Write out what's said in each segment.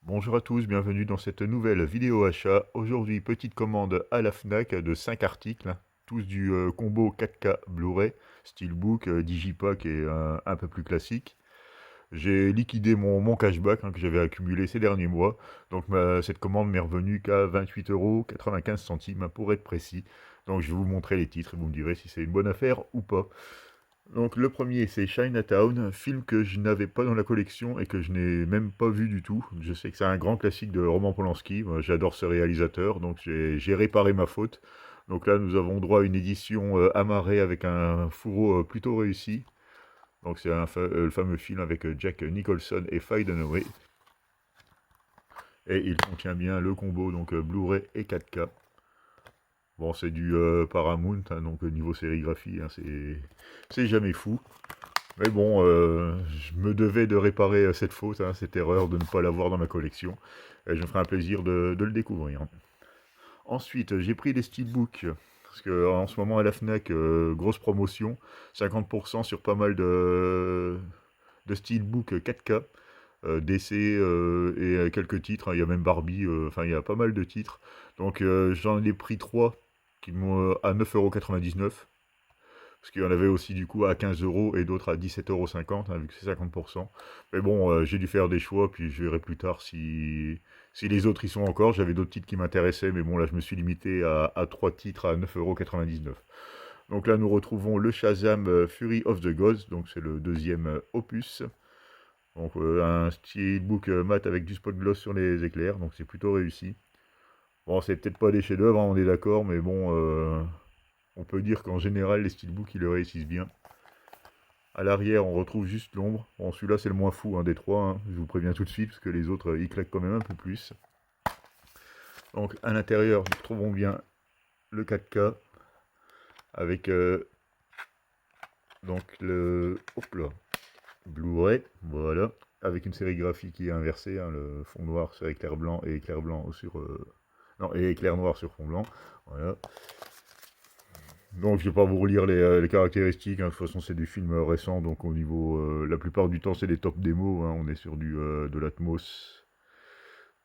Bonjour à tous, bienvenue dans cette nouvelle vidéo achat. Aujourd'hui, petite commande à la Fnac de 5 articles, hein, tous du combo 4K Blu-ray, Steelbook, Digipack et un peu plus classique. J'ai liquidé mon cashback que j'avais accumulé ces derniers mois, donc cette commande m'est revenue qu'à 28,95 € pour être précis. Donc je vais vous montrer les titres et vous me direz si c'est une bonne affaire ou pas. Donc le premier c'est Chinatown, un film que je n'avais pas dans la collection et que je n'ai même pas vu du tout. Je sais que c'est un grand classique de Roman Polanski, moi, j'adore ce réalisateur, donc j'ai réparé ma faute. Donc là nous avons droit à une édition amarrée avec un fourreau plutôt réussi. Donc c'est le fameux film avec Jack Nicholson et Faye Dunaway. Et il contient bien le combo donc Blu-ray et 4K. Bon c'est du Paramount, hein, donc niveau sérigraphie, hein, c'est jamais fou. Mais bon, je me devais de réparer cette faute, hein, cette erreur de ne pas l'avoir dans ma collection. Et je me ferai un plaisir de le découvrir. Ensuite, j'ai pris des steelbooks. Parce que en ce moment à la Fnac, grosse promotion, 50% sur pas mal de steelbooks 4K, DC et quelques titres, hein. Il y a même Barbie, enfin il y a pas mal de titres. Donc j'en ai pris 3 qui m'ont à 9,99 €. Parce qu'il y en avait aussi du coup à 15 € et d'autres à 17,50 €, hein, vu que c'est 50%. Mais bon, j'ai dû faire des choix, puis je verrai plus tard si les autres y sont encore. J'avais d'autres titres qui m'intéressaient, mais bon, là je me suis limité à 3 titres à 9,99 €. Donc là nous retrouvons le Shazam Fury of the Gods, donc c'est le deuxième opus. Donc un steelbook mat avec du spot gloss sur les éclairs, donc c'est plutôt réussi. Bon, c'est peut-être pas des chefs-d'œuvre, hein, on est d'accord, mais bon, on peut dire qu'en général les steelbooks ils le réussissent bien. À l'arrière, on retrouve juste l'ombre. Bon, celui-là, c'est le moins fou des trois, hein. Je vous préviens tout de suite, parce que les autres, ils claquent quand même un peu plus. Donc, à l'intérieur, nous retrouvons bien le 4K, avec donc le hop là, Blu-ray, voilà, avec une sérigraphie qui est inversée, hein, le fond noir sur éclair blanc et éclair blanc sur... non, et éclair noir sur fond blanc, voilà. Donc je vais pas vous relire les caractéristiques, hein. De toute façon c'est des films récents, donc au niveau... la plupart du temps c'est des top démos, hein. On est sur de l'Atmos.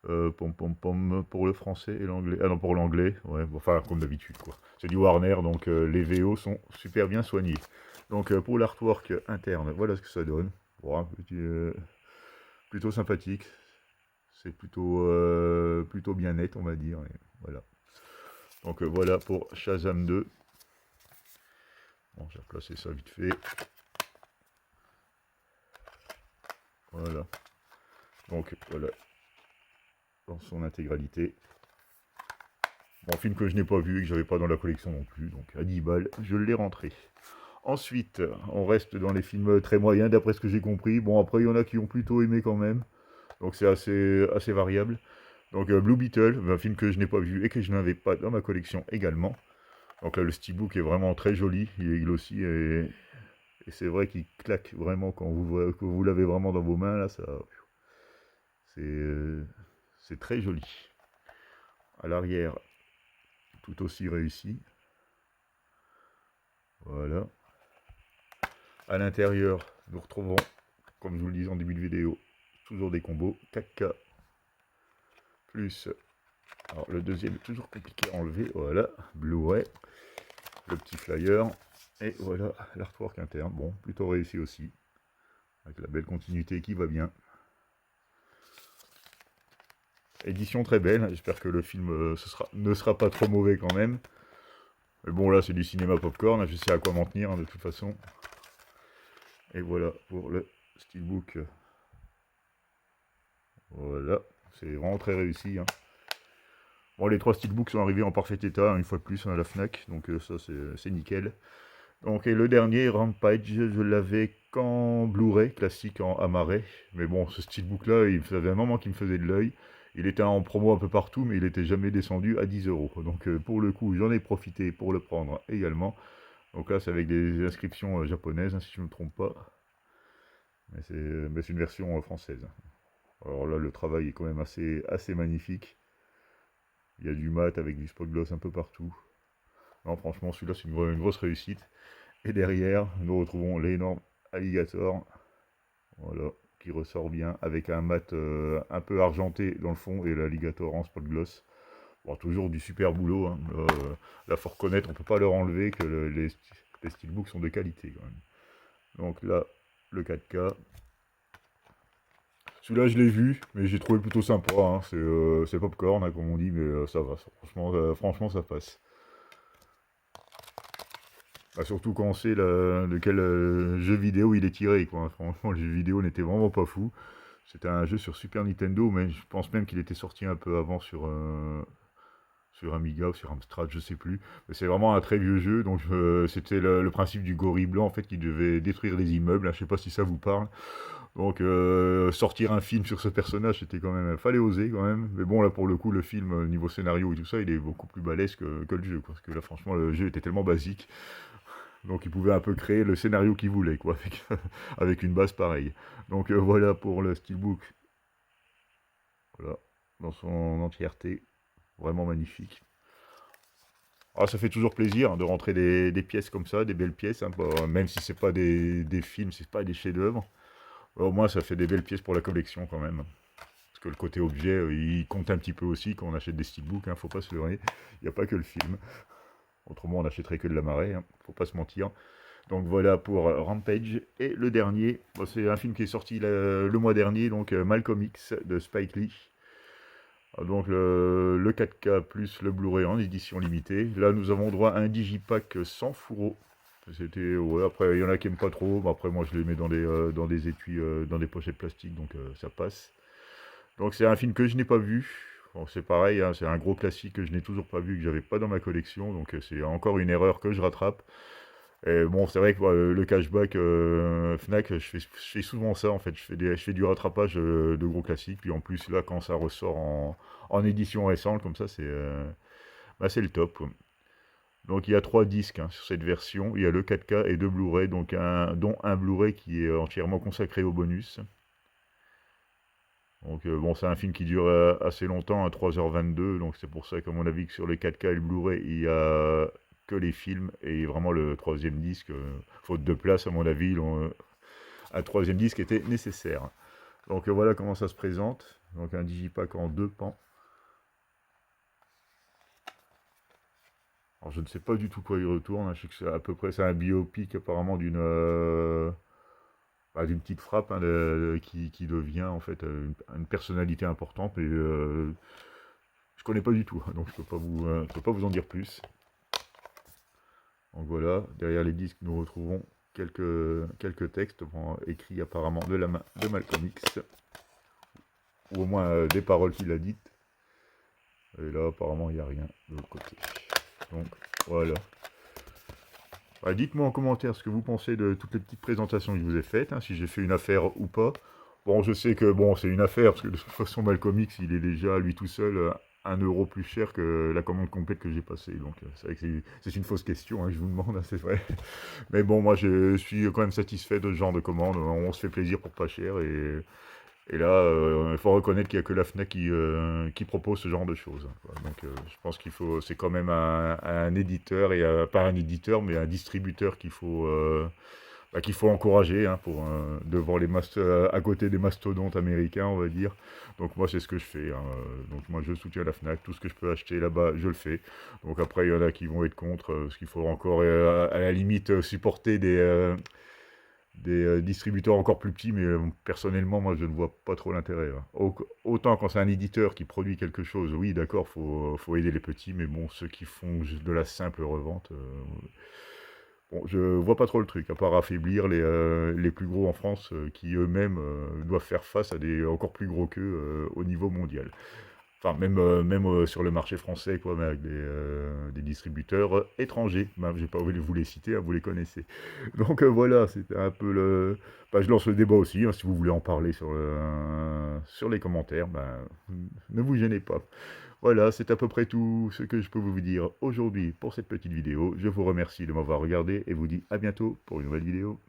Pom pom pom pour le français et l'anglais. Ah non, pour l'anglais, ouais, bon, enfin comme d'habitude quoi. C'est du Warner, donc les VO sont super bien soignés. Donc pour l'artwork interne, voilà ce que ça donne. Bon, un petit, plutôt sympathique. C'est plutôt bien net, on va dire. Et voilà. Donc voilà pour Shazam 2. Bon, j'ai replacé ça vite fait. Voilà. Donc voilà, dans son intégralité. Bon, film que je n'ai pas vu et que j'avais pas dans la collection non plus, donc à 10 balles, je l'ai rentré. Ensuite, on reste dans les films très moyens, d'après ce que j'ai compris. Bon, après, il y en a qui ont plutôt aimé quand même, donc c'est assez variable. Donc Blue Beetle, un film que je n'ai pas vu et que je n'avais pas dans ma collection également. Donc là, le steelbook est vraiment très joli, il aussi, et c'est vrai qu'il claque vraiment quand vous l'avez vraiment dans vos mains, là, ça, c'est très joli. À l'arrière, tout aussi réussi. Voilà. À l'intérieur, nous retrouvons, comme je vous le disais en début de vidéo, toujours des combos 4K. Plus, alors le deuxième est toujours compliqué à enlever, voilà, Blu-ray, le petit flyer, et voilà l'artwork interne, bon, plutôt réussi aussi, avec la belle continuité qui va bien. Édition très belle, j'espère que le film ne sera pas trop mauvais quand même. Mais bon, là c'est du cinéma popcorn, je sais à quoi m'en tenir de toute façon. Et voilà pour le steelbook. Voilà, c'est vraiment très réussi, hein. Bon, les trois steelbooks sont arrivés en parfait état, hein, une fois de plus, à la Fnac, donc ça c'est nickel. Donc, et le dernier, Rampage, je l'avais qu'en Blu-ray, classique en amarré. Mais bon, ce steelbook-là, il faisait un moment qu'il me faisait de l'œil. Il était en promo un peu partout, mais il n'était jamais descendu à 10 euros. Donc, pour le coup, j'en ai profité pour le prendre également. Donc là, c'est avec des inscriptions japonaises, hein, si je ne me trompe pas. Mais c'est une version française. Alors là, le travail est quand même assez magnifique. Il y a du mat avec du spot gloss un peu partout. Non, franchement, celui-là, c'est une grosse réussite. Et derrière, nous retrouvons l'énorme alligator. Voilà. qui ressort bien, avec un mat un peu argenté dans le fond, et l'alligator en spot gloss. Bon, toujours du super boulot, hein. Là, faut reconnaître, on peut pas leur enlever que les steelbooks sont de qualité, quand même. Donc là, le 4K. Celui-là, je l'ai vu, mais j'ai trouvé plutôt sympa, hein. C'est popcorn, hein, comme on dit, mais ça va. Franchement, ça passe. Bah, surtout quand on sait de quel jeu vidéo il est tiré, quoi, hein. Franchement, le jeu vidéo n'était vraiment pas fou. C'était un jeu sur Super Nintendo, mais je pense même qu'il était sorti un peu avant sur Amiga ou sur Amstrad, je sais plus. Mais c'est vraiment un très vieux jeu, donc c'était le principe du gorille blanc, en fait, qui devait détruire les immeubles, hein. Je sais pas si ça vous parle. Donc sortir un film sur ce personnage, c'était quand même, fallait oser quand même. Mais bon, là pour le coup, le film, niveau scénario et tout ça, il est beaucoup plus balèze que le jeu, quoi. Parce que là, franchement, le jeu était tellement basique. Donc il pouvait un peu créer le scénario qu'il voulait, quoi, avec une base pareille. Donc voilà pour le Steelbook. Voilà, dans son entièreté. Vraiment magnifique. Ah, ça fait toujours plaisir, hein, de rentrer des pièces comme ça, des belles pièces, hein, même si c'est pas des films, c'est pas des chefs-d'œuvre. Au moins, ça fait des belles pièces pour la collection quand même. Parce que le côté objet, il compte un petit peu aussi quand on achète des steelbooks, hein, faut pas se leurrer. Il n'y a pas que le film. Autrement, on n'achèterait que de la marée, hein, faut pas se mentir. Donc voilà pour Rampage. Et le dernier, bon, c'est un film qui est sorti le mois dernier, donc Malcolm X de Spike Lee. Donc le 4K plus le Blu-ray en édition limitée. Là, nous avons droit à un digipack sans fourreau. C'était, ouais, après, il y en a qui aiment pas trop. Mais après, moi, je les mets dans des étuis, dans des pochettes plastiques, donc ça passe. Donc, c'est un film que je n'ai pas vu. Bon, c'est pareil, hein, c'est un gros classique que je n'ai toujours pas vu, que j'avais pas dans ma collection. Donc, c'est encore une erreur que je rattrape. Et bon, c'est vrai que le cashback Fnac, je fais souvent ça, en fait. Je fais du rattrapage de gros classiques. Puis en plus, là, quand ça ressort en édition récente, comme ça, bah, c'est le top, quoi. Donc il y a 3 disques, hein, sur cette version. Il y a le 4K et 2 Blu-ray, dont un Blu-ray qui est entièrement consacré au bonus. Donc bon, c'est un film qui dure assez longtemps, à 3h22, donc c'est pour ça qu'à mon avis que sur les 4K et le Blu-ray, il y a que les films, et vraiment le troisième disque, faute de place à mon avis, un troisième disque était nécessaire. Donc voilà comment ça se présente. Donc un digipack en 2 pans. Alors je ne sais pas du tout quoi il retourne, hein. Je sais que c'est à peu près, c'est un biopic apparemment d'une petite frappe, hein, qui devient en fait une personnalité importante, et je connais pas du tout, hein, donc je peux pas vous en dire plus. Donc voilà, derrière les disques nous retrouvons quelques textes, écrits apparemment de la main de Malcolm X, ou au moins des paroles qu'il a dites. Et là apparemment il n'y a rien de l'autre côté. Donc voilà. Bah, dites-moi en commentaire ce que vous pensez de toutes les petites présentations que je vous ai faites, hein, si j'ai fait une affaire ou pas. Bon, je sais que bon, c'est une affaire, parce que de toute façon, Malcolm X, il est déjà, lui tout seul, 1 € plus cher que la commande complète que j'ai passée. Donc, c'est vrai que c'est une fausse question, hein, je vous demande, hein, c'est vrai. Mais bon, moi, je suis quand même satisfait de ce genre de commande. On se fait plaisir pour pas cher, et là, il faut reconnaître qu'il n'y a que la Fnac qui propose ce genre de choses, hein, quoi. Donc je pense c'est quand même un éditeur, et pas un éditeur, mais un distributeur qu'il faut encourager, hein, devant à côté des mastodontes américains, on va dire. Donc moi, c'est ce que je fais, hein. Donc moi, je soutiens la Fnac. Tout ce que je peux acheter là-bas, je le fais. Donc après, il y en a qui vont être contre, parce qu'il faut encore, à la limite, supporter des distributeurs encore plus petits, mais personnellement, moi, je ne vois pas trop l'intérêt, hein. Autant quand c'est un éditeur qui produit quelque chose, oui, d'accord, faut aider les petits, mais bon, ceux qui font juste de la simple revente, bon, je vois pas trop le truc, à part affaiblir les plus gros en France, qui eux-mêmes doivent faire face à des encore plus gros qu'eux au niveau mondial. Enfin, même sur le marché français, quoi, mais avec des distributeurs étrangers. Ben, je n'ai pas voulu vous les citer, hein, vous les connaissez. Donc voilà, c'était un peu le... Ben, je lance le débat aussi, hein, si vous voulez en parler sur les commentaires, ben, ne vous gênez pas. Voilà, c'est à peu près tout ce que je peux vous dire aujourd'hui pour cette petite vidéo. Je vous remercie de m'avoir regardé et vous dis à bientôt pour une nouvelle vidéo.